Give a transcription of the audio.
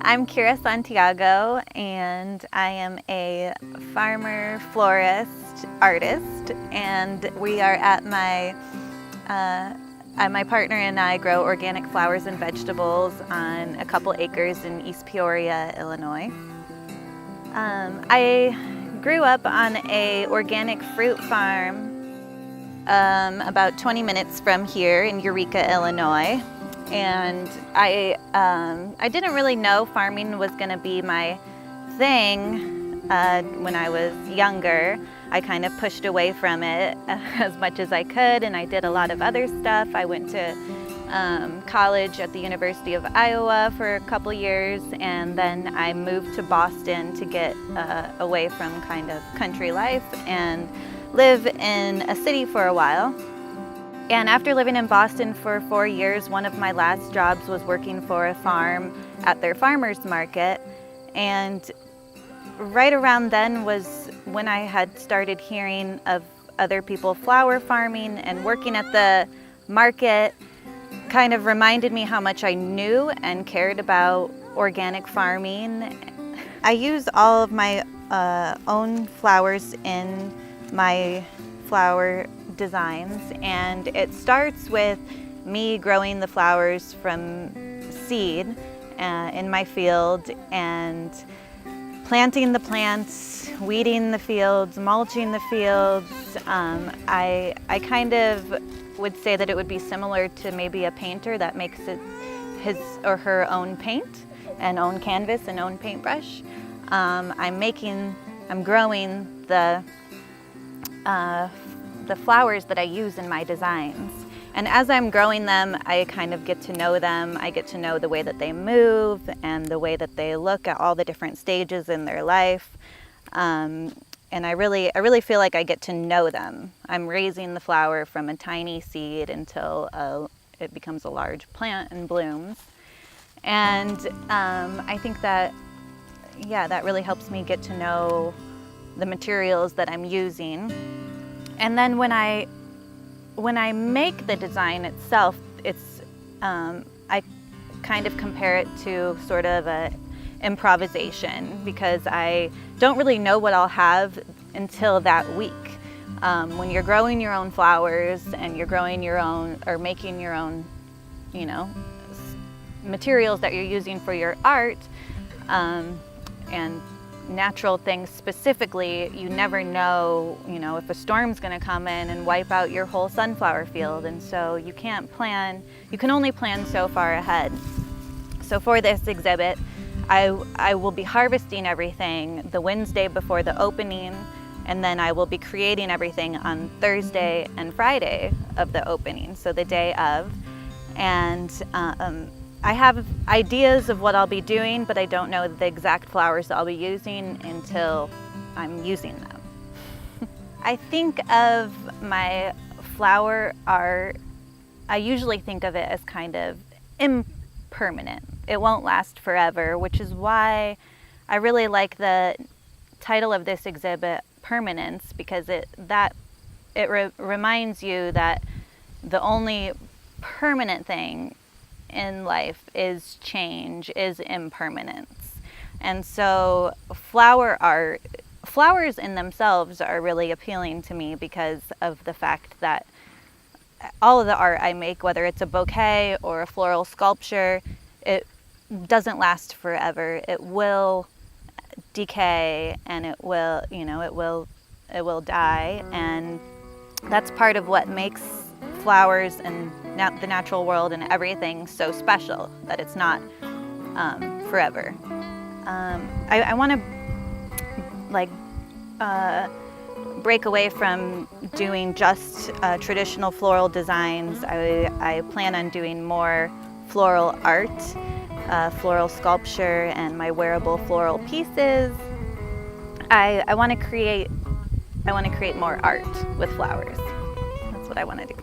I'm Kira Santiago, and I am a farmer, florist, artist, and we are at my partner and I grow organic flowers and vegetables on a couple acres in East Peoria, Illinois. I grew up on a organic fruit farm about 20 minutes from here in Eureka, Illinois. And I didn't really know farming was going to be my thing when I was younger. I kind of pushed away from it as much as I could, and I did a lot of other stuff. I went to college at the University of Iowa for a couple years, and then I moved to Boston to get away from kind of country life and live in a city for a while. And after living in Boston for 4 years, one of my last jobs was working for a farm at their farmers market. And right around then was when I had started hearing of other people flower farming, and working at the market kind of reminded me how much I knew and cared about organic farming. I use all of my own flowers in my flower designs, and it starts with me growing the flowers from seed in my field and planting the plants, weeding the fields, mulching the fields. I kind of would say that it would be similar to maybe a painter that makes it his or her own paint and own canvas and own paintbrush. I'm growing the flowers that I use in my designs. And as I'm growing them, I kind of get to know them. I get to know the way that they move and the way that they look at all the different stages in their life. And I really feel like I get to know them. I'm raising the flower from a tiny seed until it becomes a large plant and blooms. And I think that, that really helps me get to know the materials that I'm using. And then when I make the design itself, it's I kind of compare it to sort of a improvisation, because I don't really know what I'll have until that week. When you're growing your own flowers and you're growing your own or making your own, materials that you're using for your art, and natural things specifically, you never know, if a storm's going to come in and wipe out your whole sunflower field. And so you can only plan so far ahead. So for this exhibit, I will be harvesting everything the Wednesday before the opening, and then I will be creating everything on Thursday and Friday of the opening, so the day of. And I have ideas of what I'll be doing, but I don't know the exact flowers that I'll be using until I'm using them. I think of my flower art, I usually think of it as kind of impermanent. It won't last forever, which is why I really like the title of this exhibit, Permanence, because it reminds you that the only permanent thing in life is change, is impermanence. And so flowers in themselves are really appealing to me because of the fact that all of the art I make, whether it's a bouquet or a floral sculpture, it doesn't last forever. It will decay, and it will die, and that's part of what makes flowers and the natural world and everything so special, that it's not forever. I want to break away from doing just traditional floral designs. I plan on doing more floral art, floral sculpture, and my wearable floral pieces. I want to create more art with flowers. That's what I want to do.